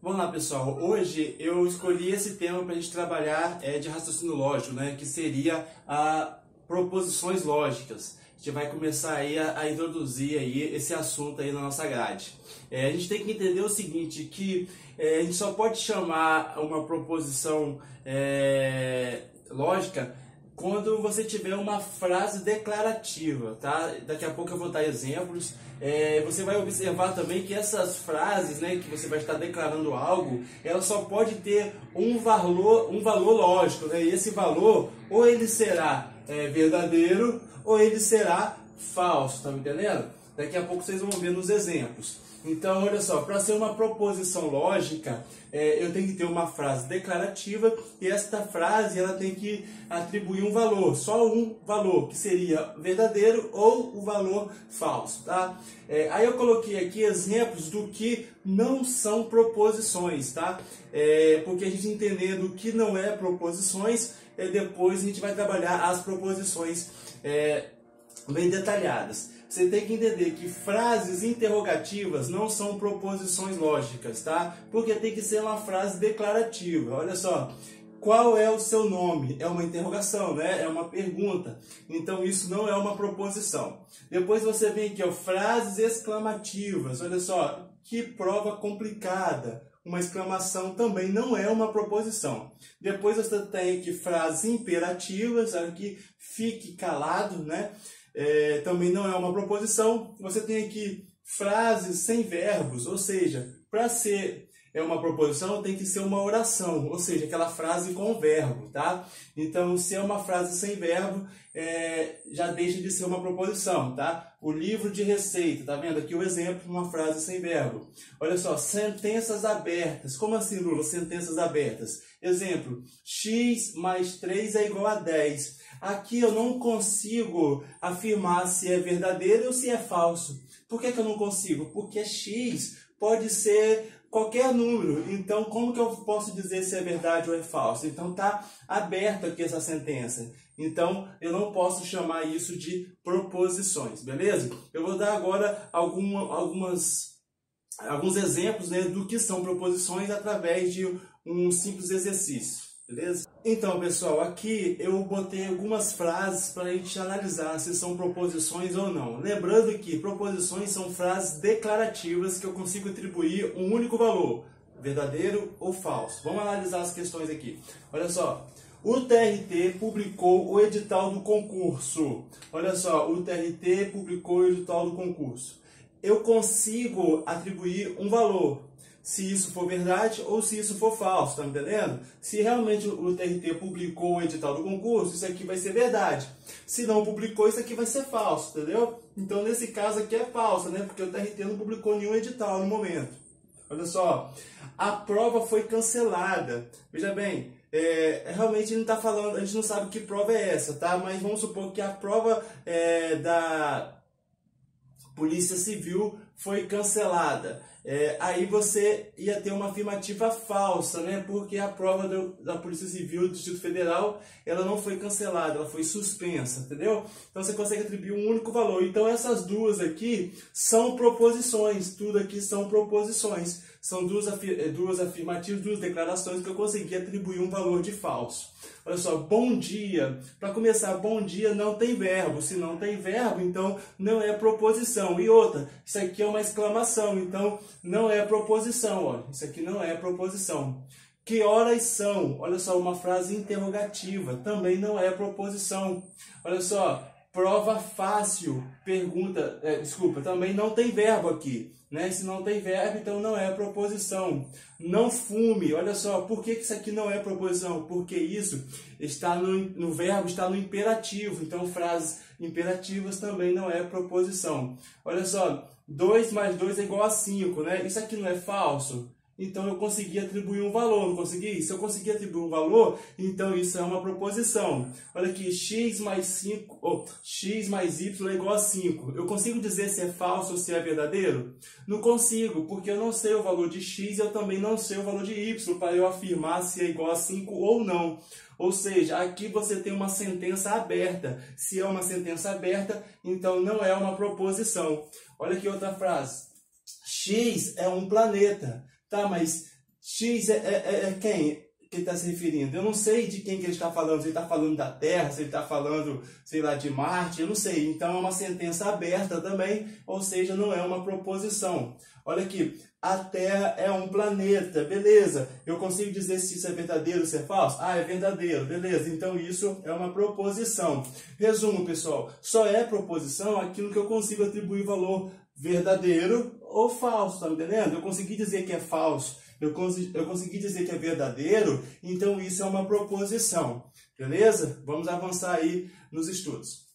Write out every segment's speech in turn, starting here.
Vamos lá, pessoal. Hoje eu escolhi esse tema para a gente trabalhar de raciocínio lógico, né? Que seria a proposições lógicas. A gente vai começar aí a introduzir aí esse assunto aí na nossa grade. A gente tem que entender o seguinte, que a gente só pode chamar uma proposição lógica quando você tiver uma frase declarativa, tá? Daqui a pouco eu vou dar exemplos. Você vai observar também que essas frases, né, que você vai estar declarando algo, ela só pode ter um valor lógico, né? E esse valor, ou ele será verdadeiro, ou ele será falso, tá me entendendo? Daqui a pouco vocês vão ver nos exemplos. Então, olha só, para ser uma proposição lógica, eu tenho que ter uma frase declarativa e esta frase ela tem que atribuir um valor, só um valor, que seria verdadeiro ou o valor falso, tá? Aí eu coloquei aqui exemplos do que não são proposições, tá? Porque a gente entendendo o que não é proposições, depois a gente vai trabalhar as proposições bem detalhadas. Você tem que entender que frases interrogativas não são proposições lógicas, tá? Porque tem que ser uma frase declarativa. Olha só, qual é o seu nome? É uma interrogação, né? É uma pergunta. Então isso não é uma proposição. Depois você vem aqui, ó, frases exclamativas. Olha só, que prova complicada. Uma exclamação também não é uma proposição. Depois você tem aqui frases imperativas, aqui fique calado, né? Também não é uma proposição. Você tem aqui frases sem verbos, ou seja, para ser uma proposição tem que ser uma oração, ou seja, aquela frase com verbo, tá? Então, se é uma frase sem verbo, já deixa de ser uma proposição, tá? O livro de receita, tá vendo aqui o exemplo, uma frase sem verbo. Olha só, sentenças abertas. Como assim, Lula? Sentenças abertas. Exemplo, x mais 3 é igual a 10. Aqui eu não consigo afirmar se é verdadeiro ou se é falso. Por que eu não consigo? Porque x pode ser qualquer número. Então, como que eu posso dizer se é verdade ou é falso? Então, está aberta aqui essa sentença. Então, eu não posso chamar isso de proposições, beleza? Eu vou dar agora alguns exemplos, né, do que são proposições através de um simples exercício. Beleza? Então, pessoal, aqui eu botei algumas frases para a gente analisar se são proposições ou não. Lembrando que proposições são frases declarativas que eu consigo atribuir um único valor, verdadeiro ou falso. Vamos analisar as questões aqui. Olha só, o TRT publicou o edital do concurso. Olha só, o TRT publicou o edital do concurso. Eu consigo atribuir um valor, se isso for verdade ou se isso for falso, tá me entendendo? Se realmente o TRT publicou o edital do concurso, isso aqui vai ser verdade. Se não publicou, isso aqui vai ser falso, entendeu? Então, nesse caso aqui é falso, né? Porque o TRT não publicou nenhum edital no momento. Olha só, a prova foi cancelada. Veja bem, realmente a gente não está falando, a gente não sabe que prova é essa, tá? Mas vamos supor que a prova da Polícia Civil foi cancelada. Aí você ia ter uma afirmativa falsa, né? Porque a prova da Polícia Civil do Distrito Federal, ela não foi cancelada, ela foi suspensa, entendeu? Então você consegue atribuir um único valor. Então essas duas aqui são proposições, tudo aqui são proposições. São duas afirmativas, duas declarações que eu consegui atribuir um valor de falso. Olha só, bom dia. Para começar, bom dia não tem verbo. Se não tem verbo, então não é proposição. E outra, isso aqui é uma exclamação, então não é proposição. Olha, isso aqui não é proposição. Que horas são? Olha só, uma frase interrogativa. Também não é proposição. Olha só, prova fácil. Pergunta, também não tem verbo aqui. Né? Se não tem verbo, então não é proposição. Não fume. Olha só, por que isso aqui não é proposição? Porque isso está no verbo, está no imperativo. Então, frases imperativas também não é proposição. Olha só, 2 mais 2 é igual a 5. Né? Isso aqui não é falso? Então eu consegui atribuir um valor, não consegui? Se eu conseguir atribuir um valor, então isso é uma proposição. Olha aqui, x mais y é igual a 5. Eu consigo dizer se é falso ou se é verdadeiro? Não consigo, porque eu não sei o valor de x e eu também não sei o valor de y para eu afirmar se é igual a 5 ou não. Ou seja, aqui você tem uma sentença aberta. Se é uma sentença aberta, então não é uma proposição. Olha aqui outra frase. X é um planeta. Tá, mas X é quem que ele está se referindo? Eu não sei de quem que ele está falando, se ele está falando da Terra, se ele está falando, sei lá, de Marte, eu não sei. Então é uma sentença aberta também, ou seja, não é uma proposição. Olha aqui, a Terra é um planeta, beleza. Eu consigo dizer se isso é verdadeiro ou se é falso? Ah, é verdadeiro, beleza. Então isso é uma proposição. Resumo, pessoal, só é proposição aquilo que eu consigo atribuir valor verdadeiro ou falso, tá me entendendo? Eu consegui dizer que é falso, eu consegui dizer que é verdadeiro, então isso é uma proposição, beleza? Vamos avançar aí nos estudos.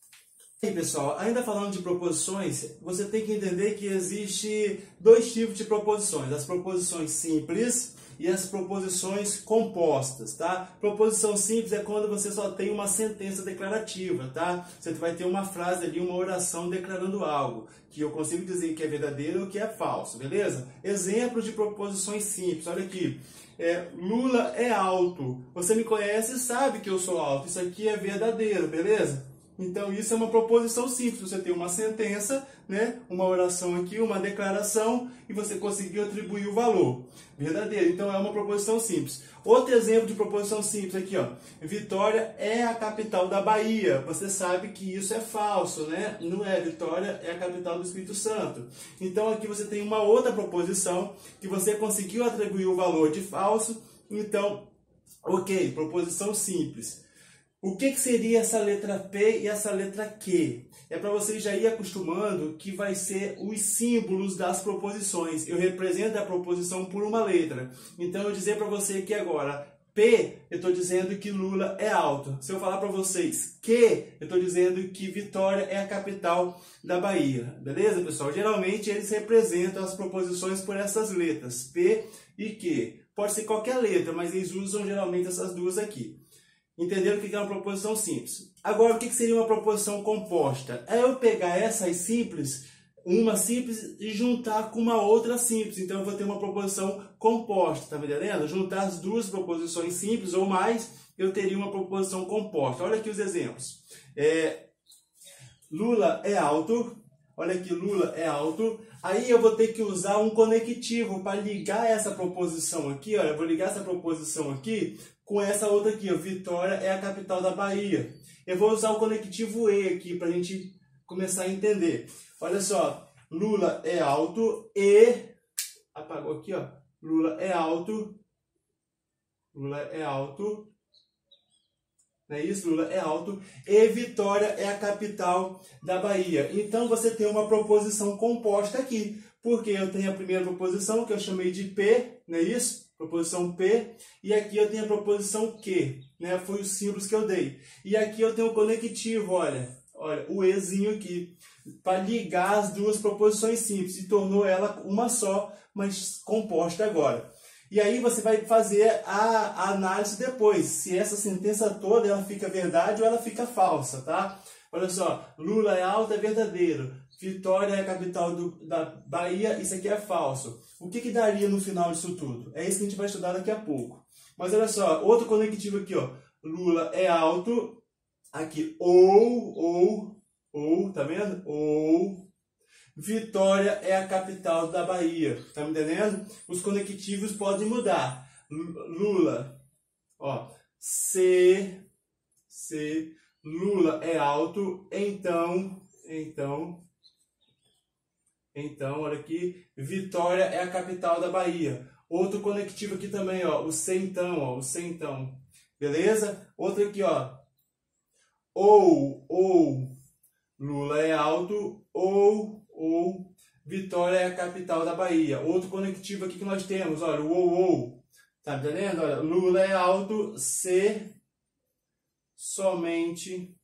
E aí, pessoal, ainda falando de proposições, você tem que entender que existe dois tipos de proposições, as proposições simples e as proposições compostas, tá? Proposição simples é quando você só tem uma sentença declarativa, tá? Você vai ter uma frase ali, uma oração declarando algo, que eu consigo dizer que é verdadeiro ou que é falso, beleza? Exemplos de proposições simples, olha aqui. Lula é alto. Você me conhece e sabe que eu sou alto. Isso aqui é verdadeiro, beleza? Então, isso é uma proposição simples. Você tem uma sentença, né? Uma oração aqui, uma declaração, e você conseguiu atribuir o valor. Verdadeiro. Então, é uma proposição simples. Outro exemplo de proposição simples aqui, ó. Vitória é a capital da Bahia. Você sabe que isso é falso, né? Não é. Vitória é a capital do Espírito Santo. Então, aqui você tem uma outra proposição que você conseguiu atribuir o valor de falso. Então, ok, proposição simples. O que seria essa letra P e essa letra Q? É para você já ir acostumando que vai ser os símbolos das proposições. Eu represento a proposição por uma letra. Então, eu dizer para você que agora, P, eu estou dizendo que Lula é alto. Se eu falar para vocês Q, eu estou dizendo que Vitória é a capital da Bahia. Beleza, pessoal? Geralmente, eles representam as proposições por essas letras, P e Q. Pode ser qualquer letra, mas eles usam geralmente essas duas aqui. Entenderam o que é uma proposição simples? Agora, o que seria uma proposição composta? É eu pegar essas simples, uma simples, e juntar com uma outra simples. Então, eu vou ter uma proposição composta, tá me entendendo? Juntar as duas proposições simples ou mais, eu teria uma proposição composta. Olha aqui os exemplos. Lula é alto. Olha aqui, Lula é alto. Aí eu vou ter que usar um conectivo para ligar essa proposição aqui. Olha, eu vou ligar essa proposição aqui com essa outra aqui, ó. Vitória é a capital da Bahia. Eu vou usar o conectivo E aqui para a gente começar a entender. Olha só, Lula é alto e... Apagou aqui, ó. Lula é alto. Lula é alto. Não é isso? Lula é alto. E Vitória é a capital da Bahia. Então, você tem uma proposição composta aqui. Porque eu tenho a primeira proposição, que eu chamei de P, não é isso? Proposição P, e aqui eu tenho a proposição Q, né? Foi os símbolos que eu dei. E aqui eu tenho o conectivo, olha, o Ezinho aqui, para ligar as duas proposições simples, e tornou ela uma só, mas composta agora. E aí você vai fazer a análise depois, se essa sentença toda ela fica verdade ou ela fica falsa, tá? Olha só, Lula é alto, é verdadeiro. Vitória é a capital da Bahia, isso aqui é falso. O que daria no final disso tudo? É isso que a gente vai estudar daqui a pouco. Mas olha só, outro conectivo aqui, ó. Lula é alto, aqui, ou, tá vendo? Ou, Vitória é a capital da Bahia, tá me entendendo? Os conectivos podem mudar. Lula, ó, Lula é alto, então, olha aqui, Vitória é a capital da Bahia. Outro conectivo aqui também, ó, o então. Beleza? Outro aqui, ó, ou, Lula é alto, ou, Vitória é a capital da Bahia. Outro conectivo aqui que nós temos, olha, o ou. Tá entendendo? Olha, Lula é alto, somente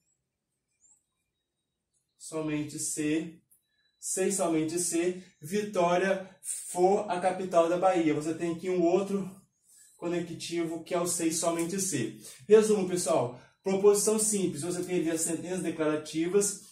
se Vitória for a capital da Bahia. Você tem aqui um outro conectivo que é o somente se. Resumo, pessoal. Proposição simples. Você tem ali as sentenças declarativas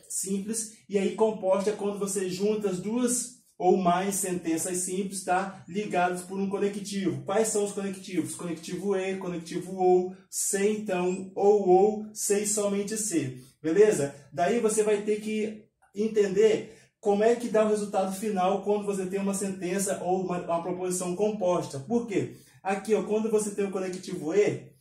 simples. E aí composta é quando você junta as duas ou mais sentenças simples, tá? Ligadas por um conectivo. Quais são os conectivos? Conectivo E, conectivo ou, se então, ou, se somente se. Beleza? Daí você vai ter que entender como é que dá o resultado final quando você tem uma sentença ou uma proposição composta. Por quê? Aqui, ó, quando você tem o conectivo E,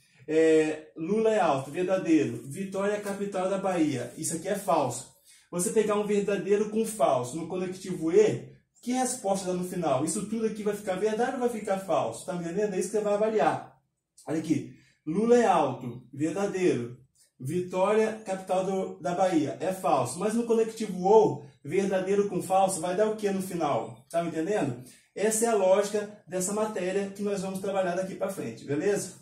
Lula é alto, verdadeiro. Vitória é a capital da Bahia. Isso aqui é falso. Você pegar um verdadeiro com falso no conectivo E, que resposta dá no final? Isso tudo aqui vai ficar verdade ou vai ficar falso? Tá me entendendo? É isso que você vai avaliar. Olha aqui. Lula é alto, verdadeiro. Vitória, capital da Bahia, é falso. Mas no conectivo OU, verdadeiro com falso, vai dar o que no final? Tá me entendendo? Essa é a lógica dessa matéria que nós vamos trabalhar daqui para frente, beleza?